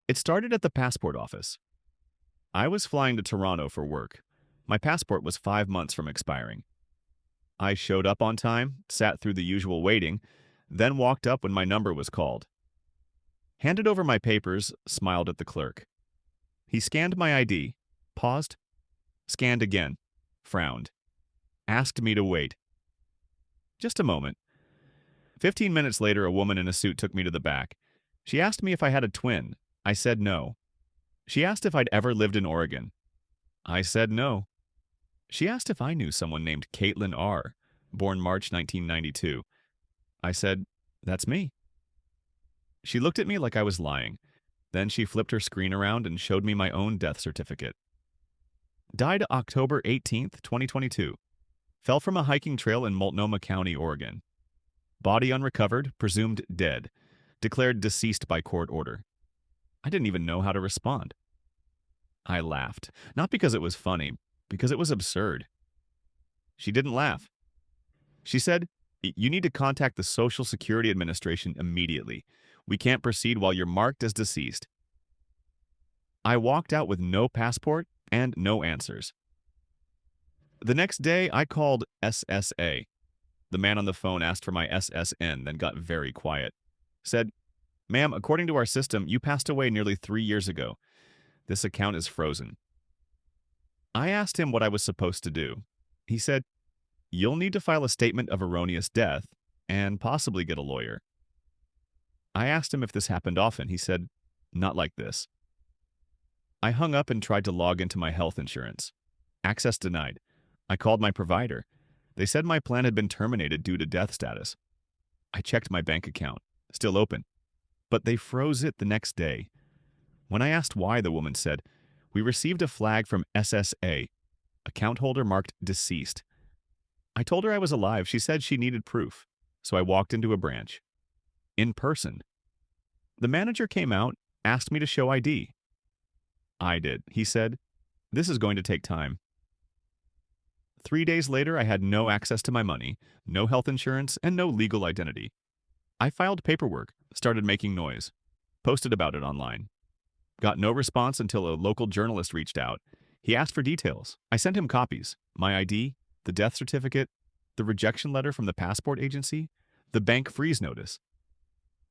It started at the passport office. I was flying to Toronto for work. My passport was 5 months from expiring. I showed up on time, sat through the usual waiting, then walked up when my number was called. Handed over my papers, smiled at the clerk. He scanned my ID, paused, scanned again, frowned, asked me to wait. Just a moment. 15 minutes later, a woman in a suit took me to the back. She asked me if I had a twin. I said no. She asked if I'd ever lived in Oregon. I said no. She asked if I knew someone named Caitlin R., born March 1992. I said, "That's me." She looked at me like I was lying. Then she flipped her screen around and showed me my own death certificate. Died October 18th, 2022. Fell from a hiking trail in Multnomah County, Oregon. Body unrecovered, presumed dead. Declared deceased by court order. I didn't even know how to respond. I laughed, not because it was funny, because it was absurd. She didn't laugh. She said, "You need to contact the Social Security Administration immediately. We can't proceed while you're marked as deceased." I walked out with no passport and no answers. The next day, I called SSA. The man on the phone asked for my SSN, then got very quiet. Said, "Ma'am, according to our system, you passed away nearly 3 years ago. This account is frozen." I asked him what I was supposed to do. He said, "You'll need to file a statement of erroneous death and possibly get a lawyer." I asked him if this happened often. He said, "Not like this." I hung up and tried to log into my health insurance. Access denied. I called my provider. They said my plan had been terminated due to death status. I checked my bank account. Still open. But they froze it the next day. When I asked why, the woman said, "We received a flag from SSA. Account holder marked deceased." I told her I was alive. She said she needed proof. So I walked into a branch. In person. The manager came out, asked me to show ID. I did. He said, "This is going to take time." 3 days later, I had no access to my money, no health insurance, and no legal identity. I filed paperwork, started making noise, posted about it online. Got no response until a local journalist reached out. He asked for details. I sent him copies, my ID, the death certificate, the rejection letter from the passport agency, the bank freeze notice.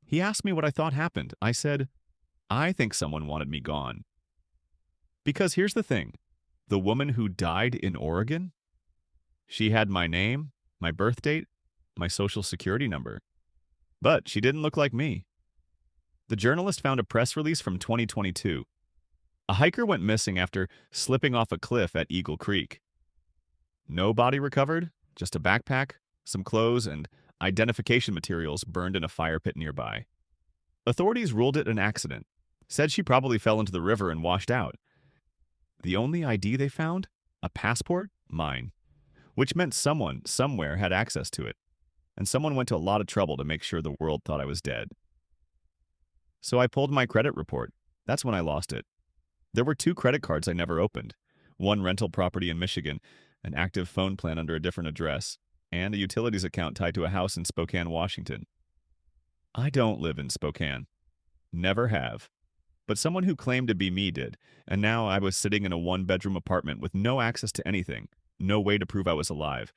He asked me what I thought happened. I said, "I think someone wanted me gone." Because here's the thing, the woman who died in Oregon, she had my name, my birth date, my social security number. But she didn't look like me. The journalist found a press release from 2022. A hiker went missing after slipping off a cliff at Eagle Creek. No body recovered, just a backpack, some clothes, and identification materials burned in a fire pit nearby. Authorities ruled it an accident, said she probably fell into the river and washed out. The only ID they found? A passport? Mine. Which meant someone, somewhere, had access to it. And someone went to a lot of trouble to make sure the world thought I was dead. So I pulled my credit report. That's when I lost it. There were 2 credit cards I never opened. One rental property in Michigan, an active phone plan under a different address, and a utilities account tied to a house in Spokane, Washington. I don't live in Spokane. Never have. But someone who claimed to be me did, and now I was sitting in a 1-bedroom apartment with no access to anything, no way to prove I was alive,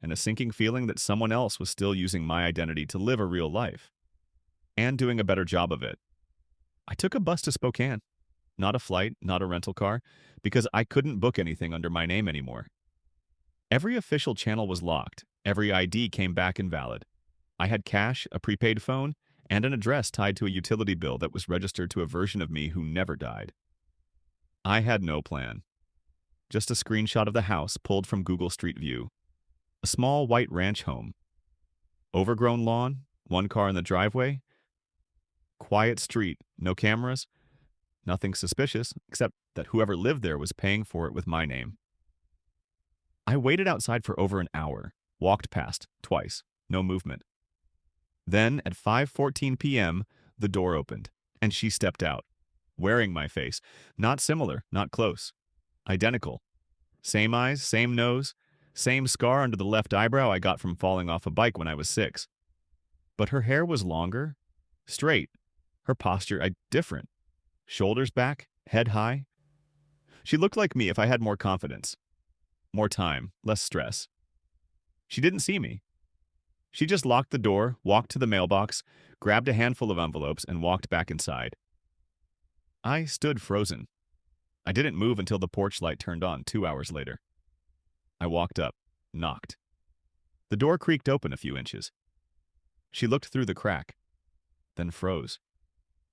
and a sinking feeling that someone else was still using my identity to live a real life, and doing a better job of it. I took a bus to Spokane. Not a flight, not a rental car, because I couldn't book anything under my name anymore. Every official channel was locked. Every ID came back invalid. I had cash, a prepaid phone, and an address tied to a utility bill that was registered to a version of me who never died. I had no plan. Just a screenshot of the house pulled from Google Street View. A small white ranch home. Overgrown lawn, 1 car in the driveway. Quiet street, no cameras. Nothing suspicious, except that whoever lived there was paying for it with my name. I waited outside for over an hour, walked past, twice, no movement. Then, at 5:14 p.m., the door opened, and she stepped out, wearing my face. Not similar, not close. Identical. Same eyes, same nose, same scar under the left eyebrow I got from falling off a bike when I was 6. But her hair was longer, straight, her posture different. shoulders back, head high. She looked like me if I had more confidence, more time, less stress. She didn't see me. She just locked the door, walked to the mailbox, grabbed a handful of envelopes, and walked back inside. I stood frozen. I didn't move until the porch light turned on 2 hours later. I walked up, knocked. The door creaked open a few inches. She looked through the crack, then froze.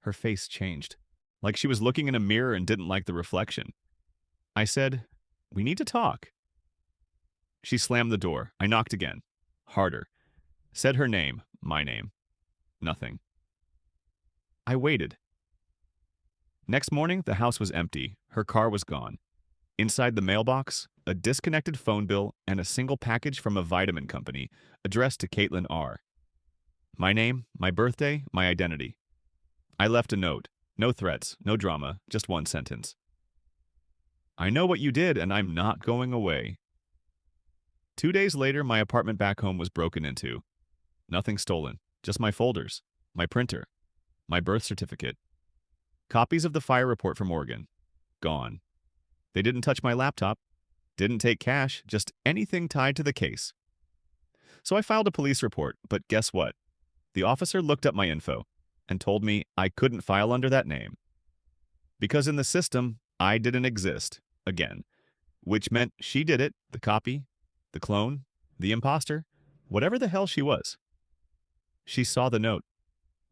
Her face changed, like she was looking in a mirror and didn't like the reflection. I said, "We need to talk." She slammed the door. I knocked again, harder. Said her name, my name. Nothing. I waited. Next morning, the house was empty. Her car was gone. Inside the mailbox, a disconnected phone bill and a single package from a vitamin company addressed to Caitlin R. My name, my birthday, my identity. I left a note. No threats, no drama, just one sentence. I know what you did, and I'm not going away. 2 days later, my apartment back home was broken into. Nothing stolen, just my folders, my printer, my birth certificate. Copies of the fire report from Oregon. Gone. They didn't touch my laptop, didn't take cash, just anything tied to the case. So I filed a police report, but guess what? The officer looked up my info and told me I couldn't file under that name. Because in the system, I didn't exist, again, which meant she did it, the copy, the clone, the imposter, whatever the hell she was. She saw the note,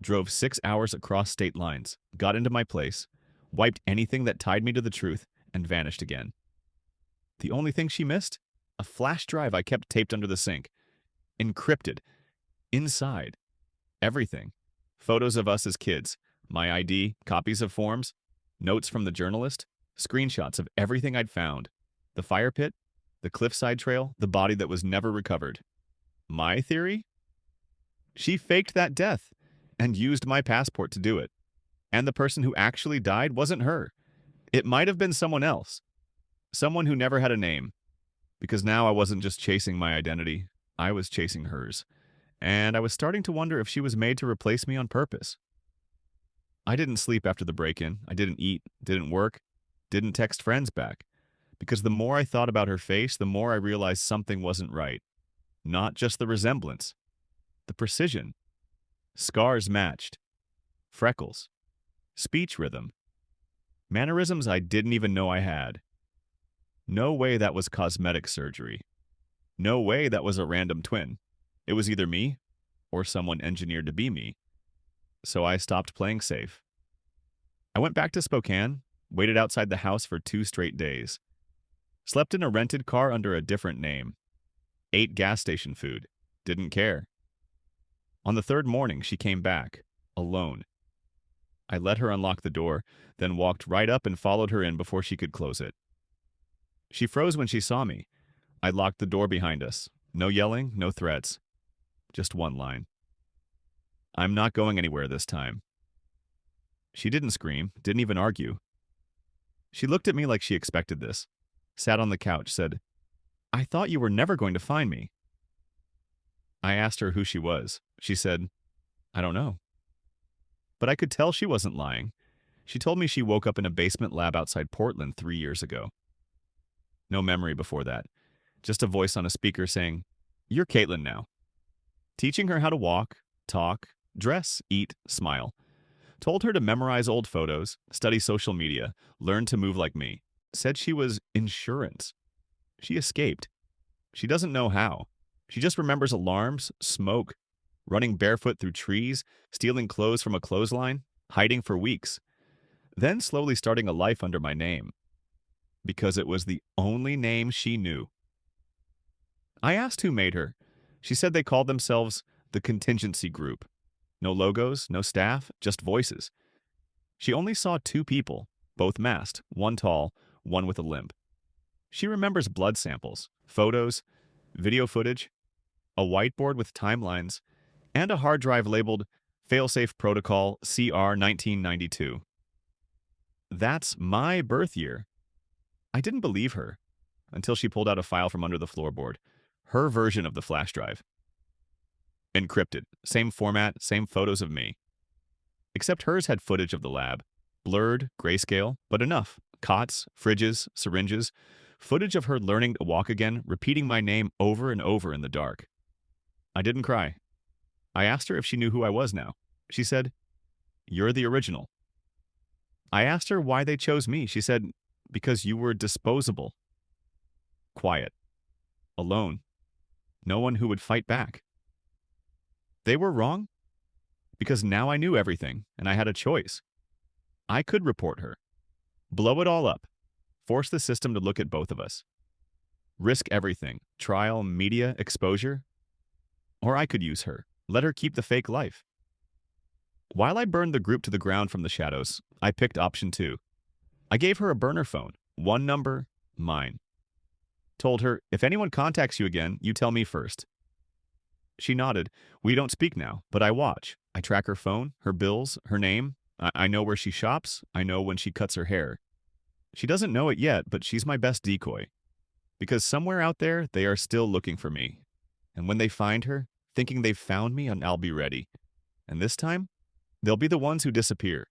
drove 6 hours across state lines, got into my place, wiped anything that tied me to the truth, and vanished again. The only thing she missed? A flash drive I kept taped under the sink. Encrypted. Inside. Everything. Photos of us as kids, my ID, copies of forms, notes from the journalist, screenshots of everything I'd found. The fire pit, the cliffside trail, the body that was never recovered. My theory? She faked that death and used my passport to do it. And the person who actually died wasn't her. It might have been someone else. Someone who never had a name. Because now I wasn't just chasing my identity, I was chasing hers. And I was starting to wonder if she was made to replace me on purpose. I didn't sleep after the break-in. I didn't eat, didn't work, didn't text friends back. Because the more I thought about her face, the more I realized something wasn't right. Not just the resemblance. The precision. Scars matched. Freckles. Speech rhythm. Mannerisms I didn't even know I had. No way that was cosmetic surgery. No way that was a random twin. It was either me or someone engineered to be me. So I stopped playing safe. I went back to Spokane, waited outside the house for 2 straight days. Slept in a rented car under a different name. Ate gas station food. Didn't care. On the 3rd morning, she came back, alone. I let her unlock the door, then walked right up and followed her in before she could close it. She froze when she saw me. I locked the door behind us. No yelling, no threats. Just one line. I'm not going anywhere this time. She didn't scream, didn't even argue. She looked at me like she expected this. Sat on the couch, said, "I thought you were never going to find me." I asked her who she was. She said, "I don't know." But I could tell she wasn't lying. She told me she woke up in a basement lab outside Portland 3 years ago. No memory before that. Just a voice on a speaker saying, "You're Caitlin now." Teaching her how to walk, talk, dress, eat, smile. Told her to memorize old photos, study social media, learn to move like me. Said she was insurance. She escaped. She doesn't know how. She just remembers alarms, smoke, running barefoot through trees, stealing clothes from a clothesline, hiding for weeks. Then slowly starting a life under my name. Because it was the only name she knew. I asked who made her. She said they called themselves the Contingency Group. No logos, no staff, just voices. She only saw 2 people, both masked, one tall, one with a limp. She remembers blood samples, photos, video footage, a whiteboard with timelines, and a hard drive labeled Failsafe Protocol CR 1992. That's my birth year. I didn't believe her until she pulled out a file from under the floorboard, her version of the flash drive. Encrypted, same format, same photos of me. Except hers had footage of the lab, Blurred, grayscale, but enough. Cots, fridges, syringes, footage of her learning to walk again, repeating my name over and over in the dark. I didn't cry. I asked her if she knew who I was now. She said, "You're the original." I asked her why they chose me. She said, "Because you were disposable." Quiet. Alone. No one who would fight back. They were wrong, because now I knew everything, and I had a choice. I could report her, blow it all up, force the system to look at both of us, risk everything, trial, media, exposure, or I could use her, let her keep the fake life. While I burned the group to the ground from the shadows, I picked option 2. I gave her a burner phone, one number, mine. Told her, if anyone contacts you again, you tell me first. She nodded. We don't speak now, but I watch. I track her phone, her bills, her name. I know where she shops. I know when she cuts her hair. She doesn't know it yet, but she's my best decoy. Because somewhere out there, they are still looking for me. And when they find her, thinking they've found me, and I'll be ready. And this time, they'll be the ones who disappear.